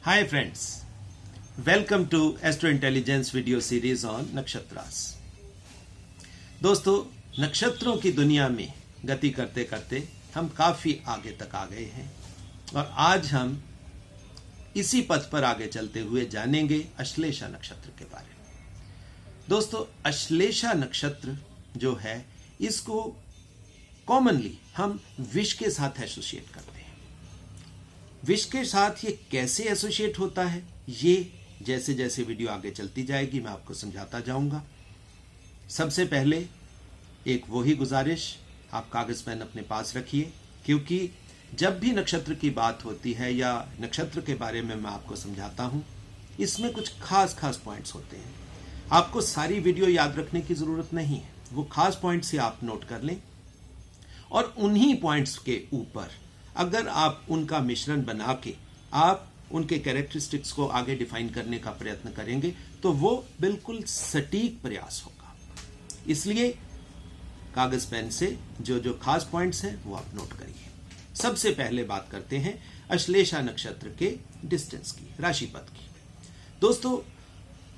Hi friends, welcome to Astro Intelligence video series on nakshatras. दोस्तों, नक्षत्रों की दुनिया में गति करते करते हम काफी आगे तक आ गए हैं और आज हम इसी पथ पर आगे चलते हुए जानेंगे अश्लेषा नक्षत्र के बारे में। दोस्तों, अश्लेषा नक्षत्र जो है इसको कॉमनली हम विष के साथ एसोसिएट करते हैं। विष के साथ ये कैसे एसोसिएट होता है, ये जैसे जैसे वीडियो आगे चलती जाएगी मैं आपको समझाता जाऊंगा। सबसे पहले एक वही गुजारिश, आप कागज पेन अपने पास रखिए, क्योंकि जब भी नक्षत्र की बात होती है या नक्षत्र के बारे में मैं आपको समझाता हूं, इसमें कुछ खास पॉइंट्स होते हैं। आपको सारी वीडियो याद रखने की जरूरत नहीं है, वो खास पॉइंट्स ही आप नोट कर लें और उन्हीं पॉइंट्स के ऊपर अगर आप उनका मिश्रण बना के आप उनके कैरेक्टरिस्टिक्स को आगे डिफाइन करने का प्रयत्न करेंगे तो वो बिल्कुल सटीक प्रयास होगा। इसलिए कागज पेन से जो जो खास पॉइंट्स हैं वो आप नोट करिए। सबसे पहले बात करते हैं अश्लेषा नक्षत्र के डिस्टेंस की, राशिपथ की। दोस्तों,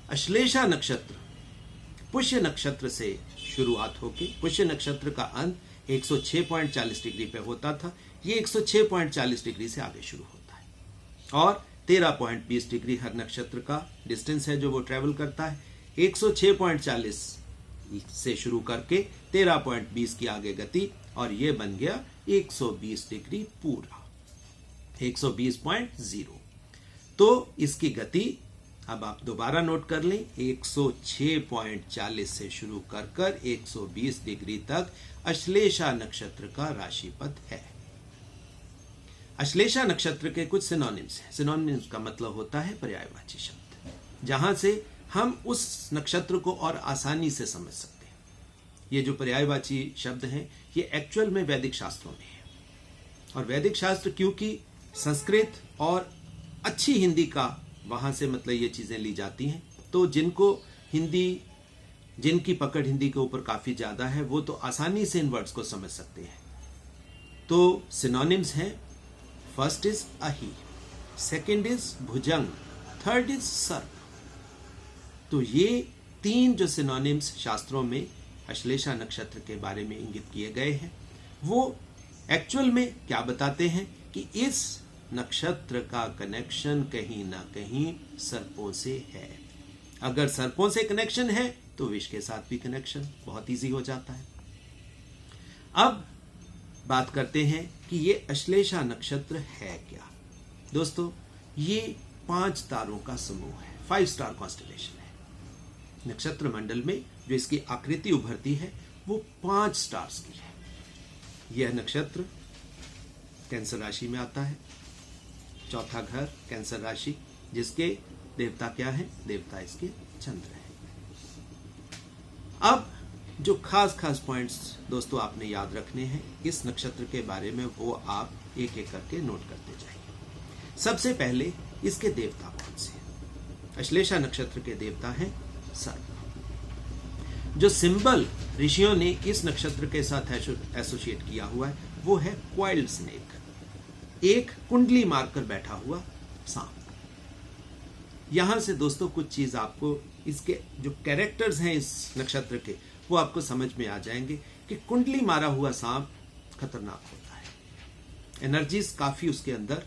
अश्लेषा नक्षत्र पुष्य नक्षत्र से शुरुआत होकर पुष्य नक्षत्र का अंत 106.40 डिग्री पे होता था। ये 106.40 डिग्री से आगे शुरू होता है और 13.20 डिग्री हर नक्षत्र का डिस्टेंस है जो वो ट्रेवल करता है। 106.40 से शुरू करके 13.20 की आगे गति और ये बन गया 120 डिग्री पूरा, 120.0। तो इसकी गति अब आप दोबारा नोट कर लें, 106.40 से शुरू कर 120 डिग्री तक अश्लेषा नक्षत्र का राशिपथ है। अश्लेषा नक्षत्र के कुछ सिनोनिम्स हैं। सिनोनिम्स का मतलब होता है पर्यायवाची शब्द, जहां से हम उस नक्षत्र को और आसानी से समझ सकते हैं। ये जो पर्यायवाची शब्द हैं ये एक्चुअल में वैदिक शास्त्रों में है और वैदिक शास्त्र क्योंकि संस्कृत और अच्छी हिंदी का वहां से मतलब ये चीजें ली जाती हैं, तो जिनकी पकड़ हिंदी के ऊपर काफी ज्यादा है वो तो आसानी से इन वर्ड्स को समझ सकते हैं। तो सिनोनिम्स हैं, फर्स्ट इज अही, सेकंड इज भुजंग, थर्ड इज सर्प। तो ये तीन जो सिनोनिम्स शास्त्रों में अश्लेषा नक्षत्र के बारे में इंगित किए गए हैं वो एक्चुअल में क्या बताते हैं कि इस नक्षत्र का कनेक्शन कहीं ना कहीं सर्पों से है। अगर सर्पों से कनेक्शन है तो विष के साथ भी कनेक्शन बहुत इजी हो जाता है। अब बात करते हैं कि ये अश्लेषा नक्षत्र है क्या। दोस्तों, ये 5 तारों का समूह है, 5 स्टार कॉन्स्टलेशन है। नक्षत्र मंडल में जो इसकी आकृति उभरती है वो 5 स्टार्स की है। यह नक्षत्र कैंसर राशि में आता है, चौथा घर कैंसर राशि, जिसके देवता क्या है, देवता इसके चंद्र है। अब जो खास पॉइंट्स दोस्तों आपने याद रखने हैं इस नक्षत्र के बारे में, वो आप एक एक करके नोट करते जाइए। सबसे पहले इसके देवता कौन से हैं? अश्लेषा नक्षत्र के देवता हैं सर्प। जो सिंबल ऋषियों ने इस नक्षत्र के साथ एसोसिएट किया हुआ है वो है क्वाइल्ड स्नेक, एक कुंडली मारकर बैठा हुआ सांप। यहां से दोस्तों कुछ चीज आपको इसके जो कैरेक्टर्स हैं इस नक्षत्र के वो आपको समझ में आ जाएंगे कि कुंडली मारा हुआ सांप खतरनाक होता है। एनर्जीज काफी उसके अंदर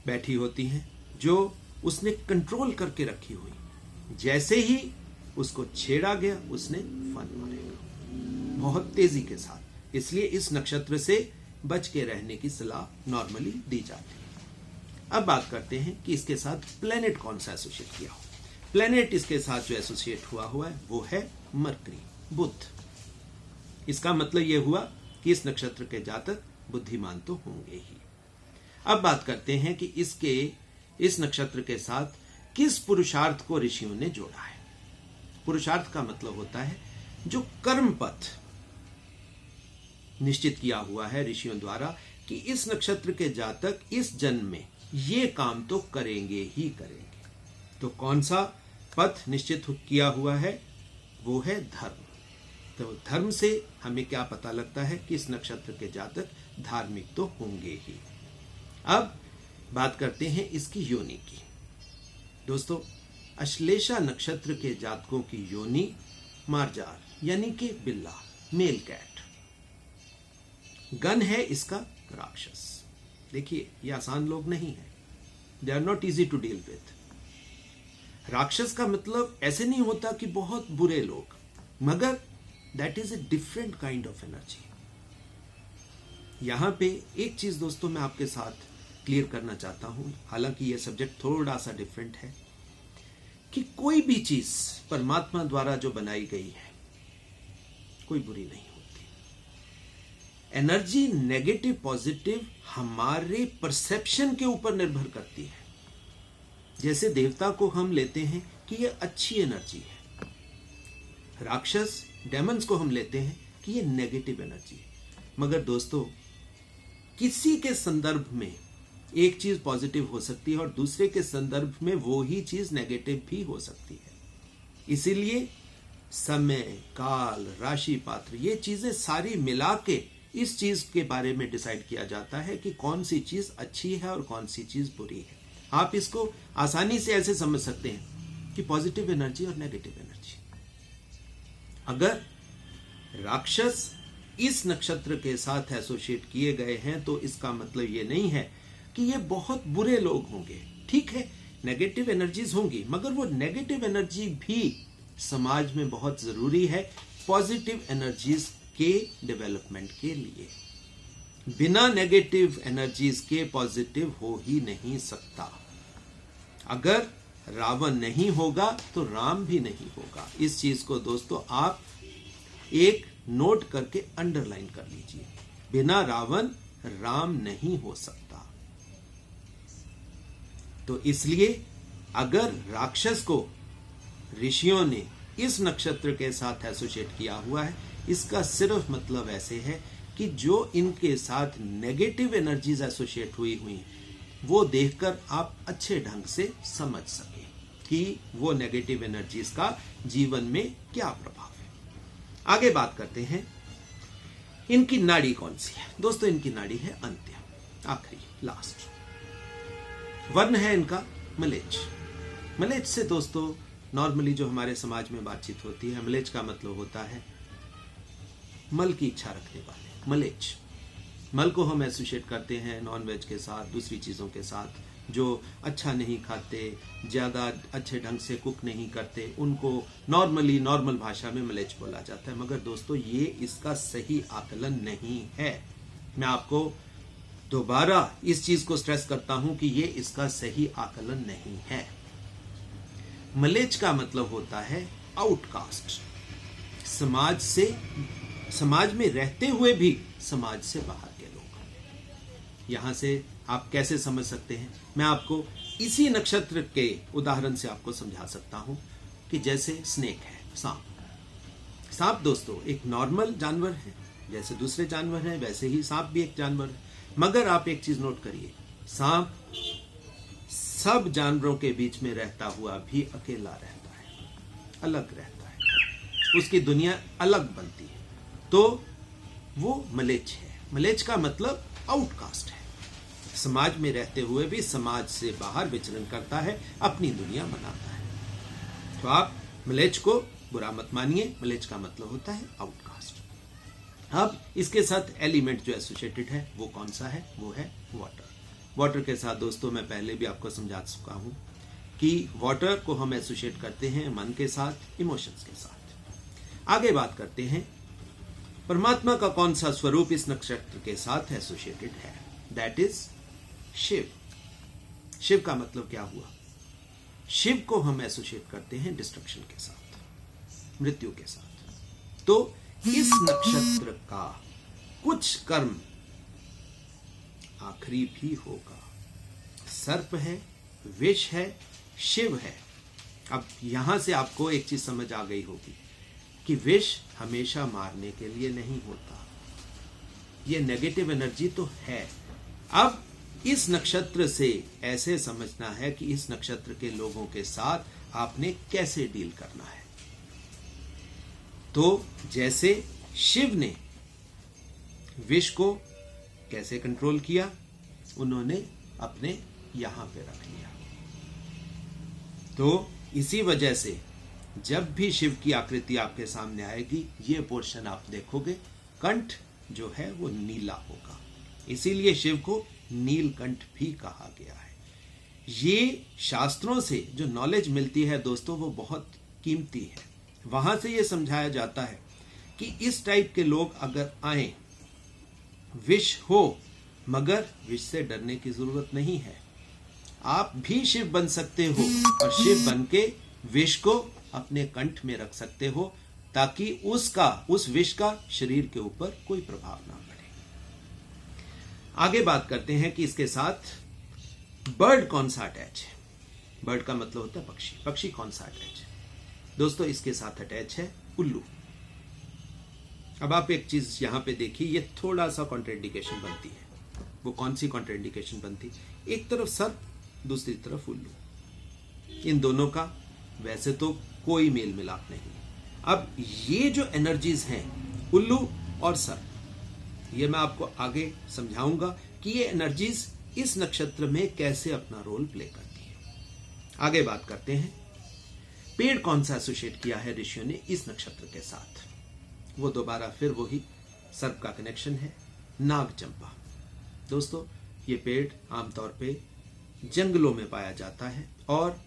बैठी होती हैं जो उसने कंट्रोल करके रखी हुई। जैसे ही उसको छेड़ा गया उसने फन मारेगा बहुत तेजी के साथ। इसलिए इस नक्षत्र से बच के रहने की सलाह नॉर्मली दी जाती है। अब बात करते हैं कि इसके साथ प्लेनेट कौन सा एसोसिएट किया हो। प्लेनेट इसके साथ जो एसोसिएट हुआ है वो है मरकरी, बुध। इसका मतलब यह हुआ कि इस नक्षत्र के जातक बुद्धिमान तो होंगे ही। अब बात करते हैं कि इस नक्षत्र के साथ किस पुरुषार्थ को ऋषियों ने जोड़ा है। पुरुषार्थ का मतलब होता है जो कर्म पथ निश्चित किया हुआ है ऋषियों द्वारा कि इस नक्षत्र के जातक इस जन्म में ये काम तो करेंगे ही करेंगे। तो कौन सा पथ निश्चित किया हुआ है, वो है धर्म। तो धर्म से हमें क्या पता लगता है कि इस नक्षत्र के जातक धार्मिक तो होंगे ही। अब बात करते हैं इसकी योनि की। दोस्तों, अश्लेषा नक्षत्र के जातकों की योनि मार्जार यानी कि बिल्ला, मेल कैट। गण है इसका राक्षस। देखिए, ये आसान लोग नहीं है, they are not easy to deal with. राक्षस का मतलब ऐसे नहीं होता कि बहुत बुरे लोग, मगर that is a different kind of energy. यहां पे एक चीज दोस्तों मैं आपके साथ क्लियर करना चाहता हूं, हालांकि यह सब्जेक्ट थोड़ा सा डिफरेंट है, कि कोई भी चीज परमात्मा द्वारा जो बनाई गई है कोई बुरी नहीं होती। एनर्जी नेगेटिव पॉजिटिव हमारे परसेप्शन के ऊपर निर्भर करती है। जैसे देवता को हम लेते हैं कि यह अच्छी एनर्जी है, राक्षस डेमन्स को हम लेते हैं कि यह नेगेटिव एनर्जी है। मगर दोस्तों, किसी के संदर्भ में एक चीज पॉजिटिव हो सकती है और दूसरे के संदर्भ में वो ही चीज नेगेटिव भी हो सकती है। इसीलिए समय, काल, राशि पात्र, ये चीजें सारी मिला के इस चीज के बारे में डिसाइड किया जाता है कि कौन सी चीज अच्छी है और कौन सी चीज बुरी है। आप इसको आसानी से ऐसे समझ सकते हैं कि पॉजिटिव एनर्जी और नेगेटिव एनर्जी। अगर राक्षस इस नक्षत्र के साथ एसोसिएट किए गए हैं तो इसका मतलब ये नहीं है कि ये बहुत बुरे लोग होंगे। ठीक है, नेगेटिव एनर्जीज होंगी, मगर वो नेगेटिव एनर्जी भी समाज में बहुत जरूरी है पॉजिटिव एनर्जीज के डेवलपमेंट के लिए। बिना नेगेटिव एनर्जीज के पॉजिटिव हो ही नहीं सकता। अगर रावण नहीं होगा तो राम भी नहीं होगा। इस चीज को दोस्तों आप एक नोट करके अंडरलाइन कर लीजिए। बिना रावण राम नहीं हो सकता। तो इसलिए अगर राक्षस को ऋषियों ने इस नक्षत्र के साथ एसोसिएट किया हुआ है, इसका सिर्फ मतलब ऐसे है कि जो इनके साथ नेगेटिव एनर्जीज एसोसिएट हुई वो देखकर आप अच्छे ढंग से समझ सके कि वो नेगेटिव एनर्जीज का जीवन में क्या प्रभाव है। आगे बात करते हैं, इनकी नाड़ी कौन सी है। दोस्तों, इनकी नाड़ी है अंत्य, आखिरी, लास्ट। वर्ण है इनका मलेच्छ। मलेच्छ से दोस्तों नॉर्मली जो हमारे समाज में बातचीत होती है, मलेच्छ का मतलब होता है मल की इच्छा रखने वाले। मलेच्छ, मल को हम एसोसिएट करते हैं नॉन वेज के साथ, दूसरी चीज़ों के साथ। जो अच्छा नहीं खाते, ज़्यादा अच्छे ढंग से कुक नहीं करते, उनको नॉर्मल भाषा में मलेच्छ बोला जाता है। मगर दोस्तों, ये इसका सही आकलन नहीं है। मैं आपको दोबारा इस चीज को स्ट्रेस करता हूं कि ये इसका सही आकलन नहीं है। मलेच्छ का मतलब होता है आउटकास्ट, समाज में रहते हुए भी समाज से बाहर के लोग। यहां से आप कैसे समझ सकते हैं, मैं आपको इसी नक्षत्र के उदाहरण से आपको समझा सकता हूं कि जैसे स्नेक है, सांप दोस्तों एक नॉर्मल जानवर है, जैसे दूसरे जानवर हैं वैसे ही सांप भी एक जानवर है। मगर आप एक चीज नोट करिए, सांप सब जानवरों के बीच में रहता हुआ भी अकेला रहता है, अलग रहता है, उसकी दुनिया अलग बनती है। तो वो मलेच्छ है। मलेच्छ का मतलब आउटकास्ट है, समाज में रहते हुए भी समाज से बाहर विचरण करता है, अपनी दुनिया बनाता है। तो आप मलेच्छ को बुरा मत मानिए, मलेच्छ का मतलब होता है आउटकास्ट। अब इसके साथ एलिमेंट जो एसोसिएटेड है वो कौन सा है, वो है वाटर। वाटर के साथ दोस्तों मैं पहले भी आपको समझा चुका हूं कि वाटर को हम एसोसिएट करते हैं मन के साथ, इमोशंस के साथ। आगे बात करते हैं परमात्मा का कौन सा स्वरूप इस नक्षत्र के साथ एसोसिएटेड है, दैट इज शिव। शिव का मतलब क्या हुआ, शिव को हम एसोसिएट करते हैं डिस्ट्रक्शन के साथ, मृत्यु के साथ। तो इस नक्षत्र का कुछ कर्म आखिरी भी होगा। सर्प है, विष है, शिव है। अब यहां से आपको एक चीज समझ आ गई होगी कि विष हमेशा मारने के लिए नहीं होता, ये नेगेटिव एनर्जी तो है। अब इस नक्षत्र से ऐसे समझना है कि इस नक्षत्र के लोगों के साथ आपने कैसे डील करना है। तो जैसे शिव ने विष को कैसे कंट्रोल किया, उन्होंने अपने यहां पे रख लिया। तो इसी वजह से जब भी शिव की आकृति आपके सामने आएगी, ये पोर्शन आप देखोगे, कंठ जो है वो नीला होगा, इसीलिए शिव को नीलकंठ भी कहा गया है। ये शास्त्रों से जो नॉलेज मिलती है दोस्तों, वो बहुत कीमती है। वहां से ये समझाया जाता है कि इस टाइप के लोग अगर आए, विष हो, मगर विष से डरने की जरूरत नहीं है। आप भी शिव बन सकते हो और शिव बन के विष को अपने कंठ में रख सकते हो, ताकि उस विष का शरीर के ऊपर कोई प्रभाव ना पड़े। आगे बात करते हैं कि इसके साथ बर्ड कौन सा अटैच है। बर्ड का मतलब होता है पक्षी। पक्षी कौन सा अटैच है दोस्तों? इसके साथ अटैच है उल्लू। अब आप एक चीज यहां पे देखिए, ये थोड़ा सा कॉन्ट्रेंडिकेशन बनती है। वो कौन सी कॉन्ट्रेंडिकेशन बनती? एक तरफ सर्प, दूसरी तरफ उल्लू। इन दोनों का वैसे तो कोई मेल मिलाप नहीं। अब ये जो एनर्जीज हैं उल्लू और सर्प, ये मैं आपको आगे समझाऊंगा कि ये एनर्जीज इस नक्षत्र में कैसे अपना रोल प्ले करती है। आगे बात करते हैं, पेड़ कौन सा एसोसिएट किया है ऋषियों ने इस नक्षत्र के साथ? वो दोबारा फिर वही सर्प का कनेक्शन है, नाग चंपा। दोस्तों, ये पेड़ आमतौर पे जंगलों में पाया जाता है और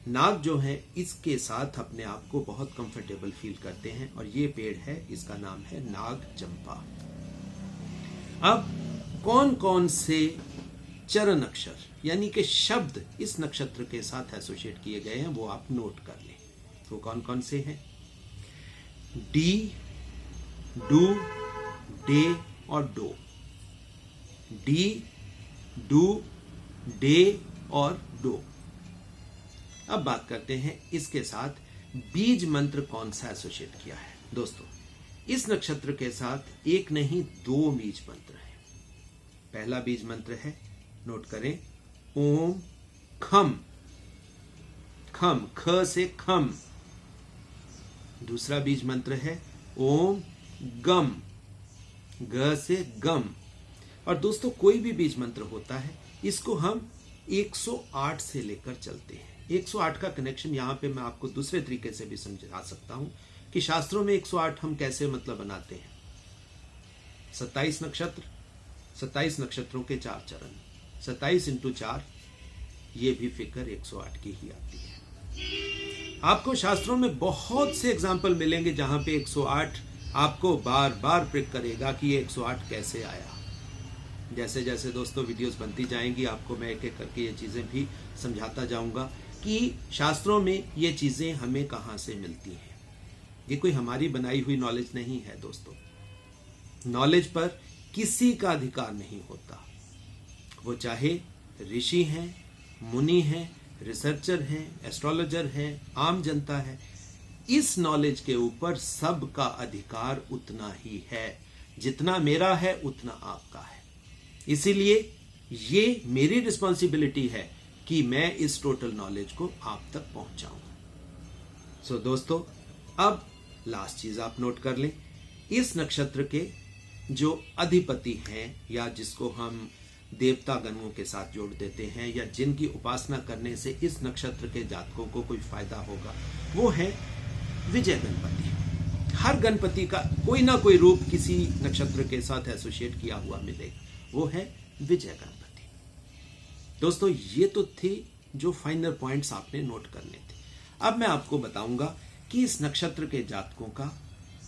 नाग जो है इसके साथ अपने आप को बहुत कंफर्टेबल फील करते हैं, और ये पेड़ है, इसका नाम है नाग चंपा। अब कौन कौन से चरण अक्षर यानी कि शब्द इस नक्षत्र के साथ एसोसिएट किए गए हैं वो आप नोट कर लें। वो कौन कौन से हैं? डी, डू, डे और डो। डी, डू, डे और डो। अब बात करते हैं इसके साथ बीज मंत्र कौन सा एसोसिएट किया है। दोस्तों, इस नक्षत्र के साथ एक नहीं 2 बीज मंत्र हैं। पहला बीज मंत्र है, नोट करें, ओम खम। खम, ख से खम। दूसरा बीज मंत्र है ओम गम, ग से गम। और दोस्तों, कोई भी बीज मंत्र होता है, इसको हम 108 से लेकर चलते हैं। 108 का कनेक्शन यहां पे मैं आपको दूसरे तरीके से भी समझा सकता हूं कि शास्त्रों में 108 हम कैसे मतलब बनाते हैं। 27 नक्षत्र, 27 नक्षत्रों के 4 चरण, 27 इंटू 4, ये भी फिगर 108 की ही आती है। आपको शास्त्रों में बहुत से एग्जाम्पल मिलेंगे जहां पे 108 आपको बार बार प्रिक करेगा कि ये 108 कैसे आया। जैसे जैसे दोस्तों वीडियोस बनती जाएंगी, आपको मैं एक एक करके ये चीजें भी समझाता जाऊंगा कि शास्त्रों में ये चीजें हमें कहां से मिलती हैं। ये कोई हमारी बनाई हुई नॉलेज नहीं है दोस्तों। नॉलेज पर किसी का अधिकार नहीं होता, वो चाहे ऋषि हैं, मुनि हैं, रिसर्चर हैं, एस्ट्रोलॉजर हैं, आम जनता है। इस नॉलेज के ऊपर सबका अधिकार उतना ही है, जितना मेरा है उतना आपका है। इसीलिए ये मेरी रिस्पॉन्सिबिलिटी है कि मैं इस टोटल नॉलेज को आप तक पहुंचाऊं। सो दोस्तों, अब लास्ट चीज आप नोट कर लें, इस नक्षत्र के जो अधिपति हैं या जिसको हम देवता गणों के साथ जोड़ देते हैं या जिनकी उपासना करने से इस नक्षत्र के जातकों को कोई फायदा होगा, वो है विजय गणपति। हर गणपति का कोई ना कोई रूप किसी नक्षत्र के साथ एसोसिएट किया हुआ मिलेगा, वो है विजय गणपति। दोस्तों, ये तो थे जो फाइनल पॉइंट्स आपने नोट करने थे। अब मैं आपको बताऊंगा कि इस नक्षत्र के जातकों का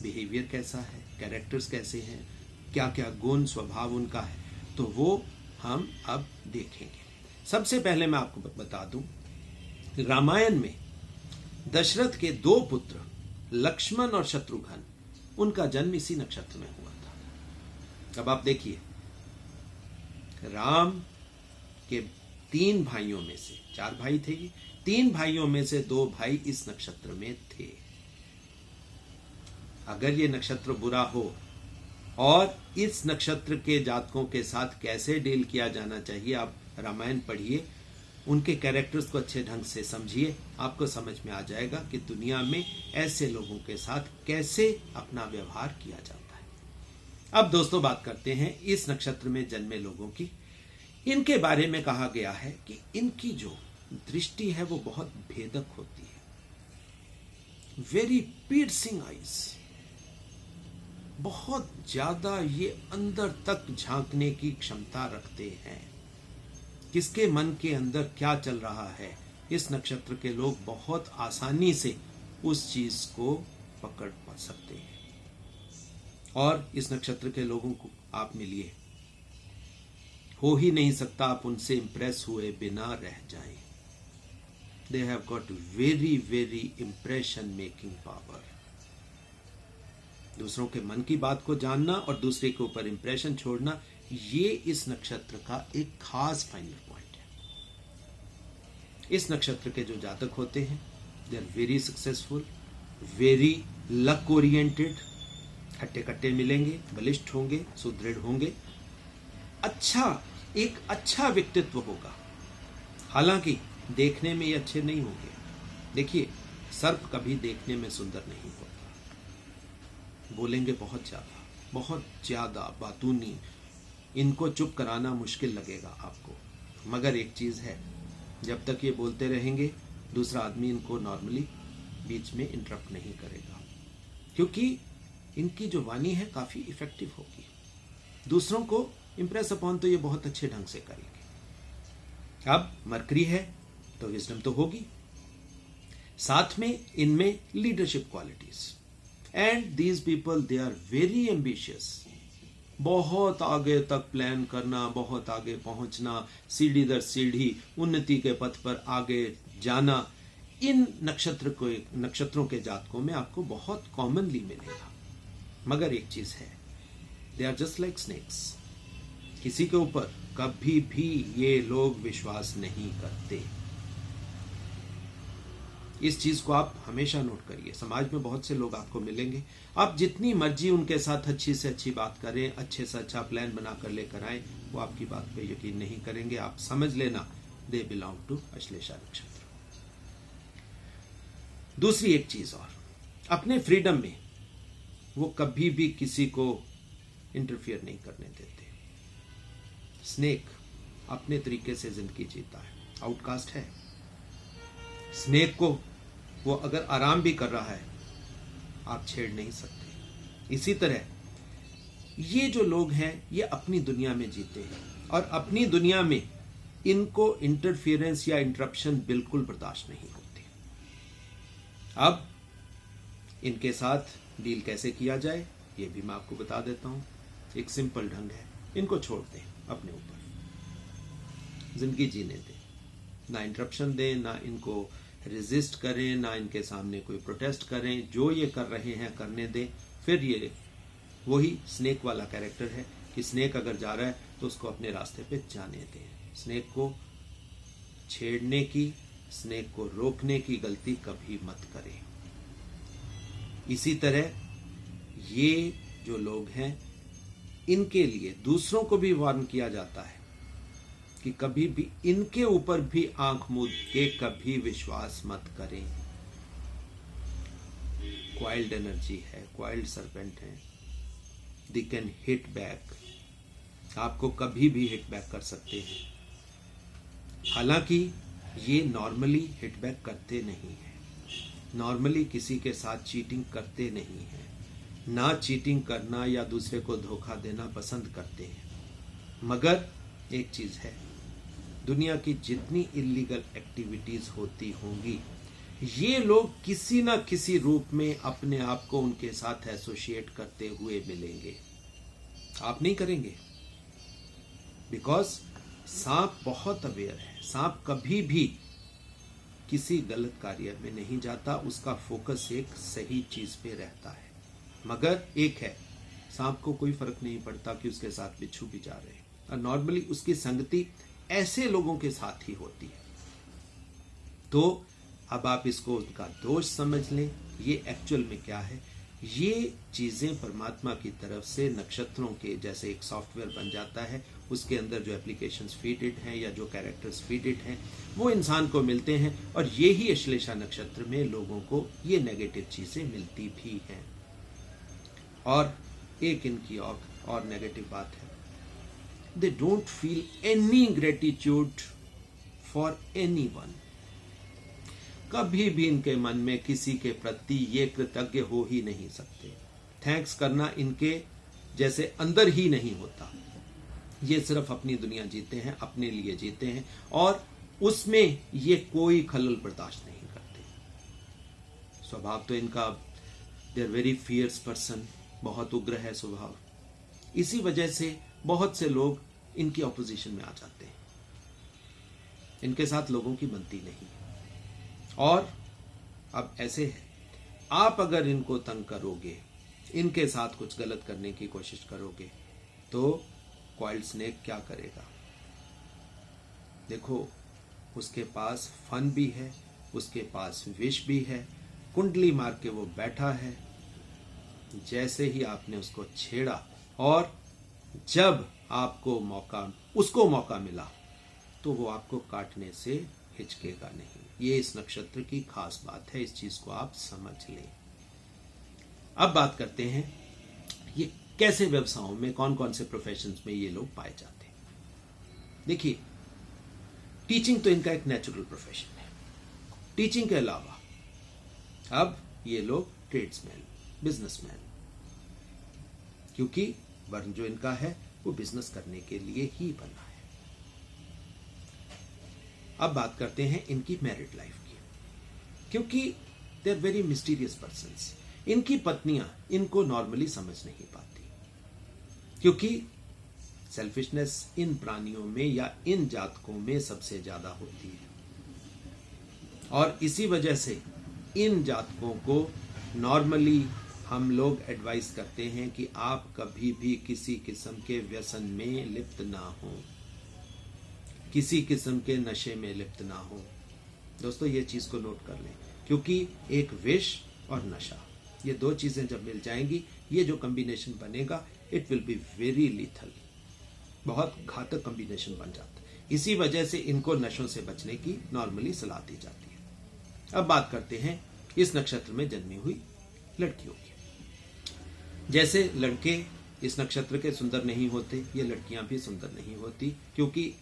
बिहेवियर कैसा है, कैरेक्टर्स कैसे हैं, क्या क्या गुण स्वभाव उनका है, तो वो हम अब देखेंगे। सबसे पहले मैं आपको बता दूं, रामायण में दशरथ के 2 पुत्र लक्ष्मण और शत्रुघ्न, उनका जन्म इसी नक्षत्र में हुआ था। अब आप देखिए, राम के 3 भाइयों में से, 4 भाई थे, 3 भाइयों में से 2 भाई इस नक्षत्र में थे। अगर ये नक्षत्र बुरा हो और इस नक्षत्र के जातकों के साथ कैसे डील किया जाना चाहिए, आप रामायण पढ़िए, उनके कैरेक्टर्स को अच्छे ढंग से समझिए, आपको समझ में आ जाएगा कि दुनिया में ऐसे लोगों के साथ कैसे अपना व्यवहार किया जाता है। अब दोस्तों, बात करते हैं इस नक्षत्र में जन्मे लोगों की। इनके बारे में कहा गया है कि इनकी जो दृष्टि है वो बहुत भेदक होती है, वेरी piercing आईज, बहुत ज्यादा ये अंदर तक झांकने की क्षमता रखते हैं। किसके मन के अंदर क्या चल रहा है, इस नक्षत्र के लोग बहुत आसानी से उस चीज को पकड़ पा सकते हैं। और इस नक्षत्र के लोगों को आप मिलिए, हो ही नहीं सकता आप उनसे इंप्रेस हुए बिना रह जाएं। They have got very very impression making power. दूसरों के मन की बात को जानना और दूसरे के ऊपर इंप्रेशन छोड़ना, ये इस नक्षत्र का एक खास फाइनल पॉइंट है। इस नक्षत्र के जो जातक होते हैं, they are very successful, very luck oriented, हट्टे कट्टे मिलेंगे, बलिष्ठ होंगे, सुदृढ़ होंगे, एक अच्छा व्यक्तित्व होगा। हालांकि देखने में ये अच्छे नहीं होंगे। देखिए, सर्प कभी देखने में सुंदर नहीं होता, बोलेंगे बहुत ज्यादा बातूनी, इनको चुप कराना मुश्किल लगेगा आपको। मगर एक चीज है, जब तक ये बोलते रहेंगे दूसरा आदमी इनको नॉर्मली बीच में इंटरप्ट नहीं करेगा, क्योंकि इनकी जो वाणी है काफी इफेक्टिव होगी। दूसरों को इंप्रेस अपॉन तो ये बहुत अच्छे ढंग से करेंगे। अब मरकरी है तो विजडम तो होगी, साथ में इनमें leadership qualities, and these people they are very ambitious. बहुत आगे तक प्लान करना, बहुत आगे पहुंचना, सीढ़ी दर सीढ़ी उन्नति के पथ पर आगे जाना, इन नक्षत्रों के जातकों में आपको बहुत कॉमनली मिलेगा। मगर एक चीज है, they are just like snakes, किसी के ऊपर कभी भी ये लोग विश्वास नहीं करते। इस चीज को आप हमेशा नोट करिए। समाज में बहुत से लोग आपको मिलेंगे, आप जितनी मर्जी उनके साथ अच्छी से अच्छी बात करें, अच्छे से अच्छा प्लान बनाकर लेकर आए, वो आपकी बात पे यकीन नहीं करेंगे। आप समझ लेना, दे बिलोंग टू अश्लेषा नक्षत्र। दूसरी एक चीज और, अपने फ्रीडम में वो कभी भी किसी को इंटरफियर नहीं करने देते। स्नेक अपने तरीके से जिंदगी जीता है, आउटकास्ट है। स्नेक को वो अगर आराम भी कर रहा है, आप छेड़ नहीं सकते। इसी तरह ये जो लोग हैं, ये अपनी दुनिया में जीते हैं, और अपनी दुनिया में इनको इंटरफियरेंस या इंटरप्शन बिल्कुल बर्दाश्त नहीं होती। अब इनके साथ डील कैसे किया जाए, ये भी मैं आपको बता देता हूं। एक सिंपल ढंग है, इनको छोड़ दें, अपने ऊपर जिंदगी जीने दें, ना इंटरप्शन दें, ना इनको रेजिस्ट करें, ना इनके सामने कोई प्रोटेस्ट करें। जो ये कर रहे हैं करने दें। फिर ये वही स्नेक वाला कैरेक्टर है कि स्नेक अगर जा रहा है तो उसको अपने रास्ते पे जाने दें। स्नेक को छेड़ने की, स्नेक को रोकने की गलती कभी मत करें। इसी तरह ये जो लोग हैं, इनके लिए दूसरों को भी वार्न किया जाता है कि कभी भी इनके ऊपर भी आंख मूंद के कभी विश्वास मत करें। क्वाइल्ड एनर्जी है, क्वाइल्ड सर्पेंट है, दे कैन हिट बैक, आपको कभी भी हिट बैक कर सकते हैं। हालांकि ये नॉर्मली हिट बैक करते नहीं हैं, नॉर्मली किसी के साथ चीटिंग करते नहीं हैं, ना चीटिंग करना या दूसरे को धोखा देना पसंद करते हैं। मगर एक चीज है, दुनिया की जितनी इलीगल एक्टिविटीज होती होंगी, ये लोग किसी ना किसी रूप में अपने आप को उनके साथ एसोसिएट करते हुए मिलेंगे। आप नहीं करेंगे, बिकॉज सांप बहुत अवेयर है। सांप कभी भी किसी गलत कार्य में नहीं जाता, उसका फोकस एक सही चीज पे रहता है। मगर एक है, सांप को कोई फर्क नहीं पड़ता कि उसके साथ बिच्छू भी जा रहे हैं, और नॉर्मली उसकी संगति ऐसे लोगों के साथ ही होती है। तो अब आप इसको उनका दोष समझ लें। ये एक्चुअल में क्या है, ये चीजें परमात्मा की तरफ से नक्षत्रों के जैसे एक सॉफ्टवेयर बन जाता है, उसके अंदर जो एप्लीकेशंस फीडेड हैं या जो कैरेक्टर्स फीडेड हैं वो इंसान को मिलते हैं, और ये ही अश्लेषा नक्षत्र में लोगों को ये नेगेटिव चीजें मिलती भी हैं। और एक इनकी और नेगेटिव बात है, they don't feel any gratitude for anyone. कभी भी इनके मन में किसी के प्रति ये कृतज्ञ हो ही नहीं सकते। थैंक्स करना इनके जैसे अंदर ही नहीं होता। ये सिर्फ अपनी दुनिया जीते हैं, अपने लिए जीते हैं और उसमें ये कोई खलल बर्दाश्त नहीं करते। स्वभाव तो इनका they are very fierce person, बहुत उग्र है स्वभाव। इसी वजह से बहुत से लोग इनकी ऑपोजिशन में आ जाते हैं, इनके साथ लोगों की बनती नहीं। और अब ऐसे है, आप अगर इनको तंग करोगे, इनके साथ कुछ गलत करने की कोशिश करोगे, तो कॉइल्ड स्नेक क्या करेगा? देखो, उसके पास फन भी है, उसके पास विष भी है, कुंडली मार के वो बैठा है। जैसे ही आपने उसको छेड़ा और जब आपको उसको मौका मिला, तो वो आपको काटने से हिचकेगा नहीं। ये इस नक्षत्र की खास बात है, इस चीज को आप समझ लें। अब बात करते हैं ये कैसे व्यवसायों में, कौन कौन से प्रोफेशंस में ये लोग पाए जाते हैं। देखिए, टीचिंग तो इनका एक नेचुरल प्रोफेशन है। टीचिंग के अलावा अब ये लोग ट्रेड्समैन, बिजनेसमैन, क्योंकि वर्ण जो इनका है वो बिजनेस करने के लिए ही बना है। अब बात करते हैं इनकी मैरिड लाइफ की, क्योंकि they are very mysterious persons. इनकी पत्नियां इनको नॉर्मली समझ नहीं पाती, क्योंकि सेल्फिशनेस इन प्राणियों में या इन जातकों में सबसे ज्यादा होती है। और इसी वजह से इन जातकों को नॉर्मली हम लोग एडवाइस करते हैं कि आप कभी भी किसी किस्म के व्यसन में लिप्त ना हो, किसी किस्म के नशे में लिप्त ना हो। दोस्तों, ये चीज को नोट कर लें, क्योंकि एक विष और नशा, ये दो चीजें जब मिल जाएंगी, ये जो कॉम्बिनेशन बनेगा, it will be very lethal, बहुत घातक कॉम्बिनेशन बन जाता है। इसी वजह से इनको नशों से बचने की नॉर्मली सलाह दी जाती है। अब बात करते हैं इस नक्षत्र में जन्मी हुई लड़कियों की। जैसे लड़के इस नक्षत्र के सुंदर नहीं होते, ये लड़कियां भी सुंदर नहीं होती, क्योंकि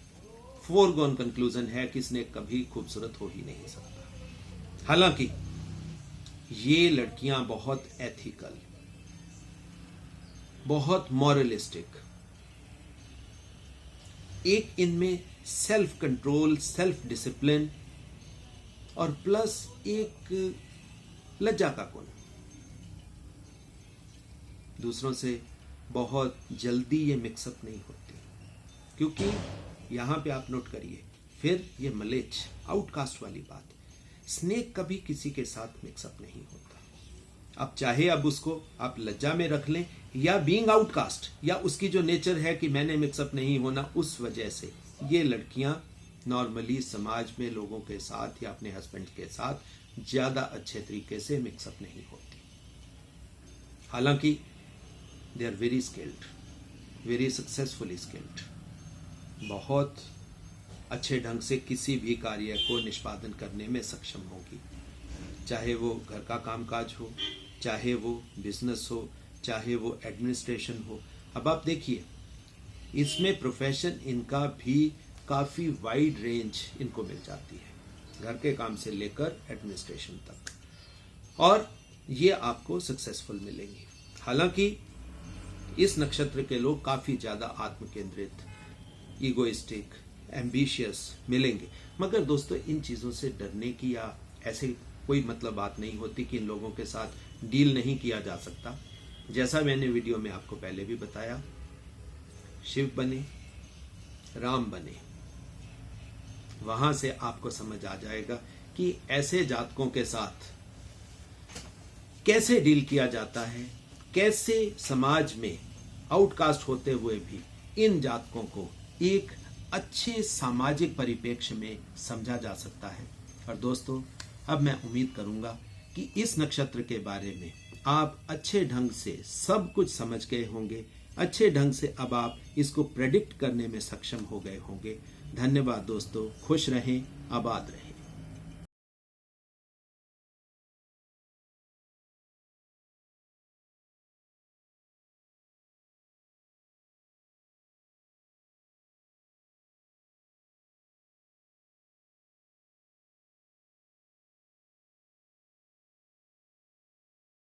फोरगॉन कंक्लूजन है कि स्नेक कभी खूबसूरत हो ही नहीं सकता। हालांकि ये लड़कियां बहुत एथिकल, बहुत मॉरलिस्टिक, एक इनमें सेल्फ कंट्रोल, सेल्फ डिसिप्लिन और प्लस एक लज्जा का गुण। दूसरों से बहुत जल्दी ये मिक्सअप नहीं होती, क्योंकि यहां पे आप नोट करिए, फिर ये मलेच, आउटकास्ट वाली बात, स्नेक कभी किसी के साथ मिक्सअप नहीं होता। अब चाहे अब उसको आप लज्जा में रख लें या बीइंग आउटकास्ट, या उसकी जो नेचर है कि मैंने मिक्सअप नहीं होना, उस वजह से ये लड़कियां नॉर्मली समाज में लोगों के साथ या अपने हस्बैंड के साथ ज्यादा अच्छे तरीके से मिक्सअप नहीं होती। हालांकि they are very skilled, very successfully skilled, बहुत अच्छे ढंग से किसी भी कार्य को निष्पादन करने में सक्षम होगी, चाहे वो घर का कामकाज हो, चाहे वो बिजनेस हो, चाहे वो एडमिनिस्ट्रेशन हो। अब आप देखिए, इसमें प्रोफेशन इनका भी काफी वाइड रेंज इनको मिल जाती है, घर के काम से लेकर एडमिनिस्ट्रेशन तक, और ये आपको सक्सेसफुल मिलेंगे। हालांकि इस नक्षत्र के लोग काफी ज्यादा आत्म केंद्रित, ईगोइस्टिक, एम्बिशियस मिलेंगे, मगर दोस्तों इन चीजों से डरने की या ऐसे कोई मतलब बात नहीं होती कि इन लोगों के साथ डील नहीं किया जा सकता। जैसा मैंने वीडियो में आपको पहले भी बताया, शिव बने, राम बने, वहां से आपको समझ आ जाएगा कि ऐसे जातकों के साथ कैसे डील किया जाता है, कैसे समाज में आउटकास्ट होते हुए भी इन जातकों को एक अच्छे सामाजिक परिप्रेक्ष्य में समझा जा सकता है। और दोस्तों, अब मैं उम्मीद करूंगा कि इस नक्षत्र के बारे में आप अच्छे ढंग से सब कुछ समझ गए होंगे, अच्छे ढंग से अब आप इसको प्रेडिक्ट करने में सक्षम हो गए होंगे। धन्यवाद दोस्तों, खुश रहें, आबाद रहें।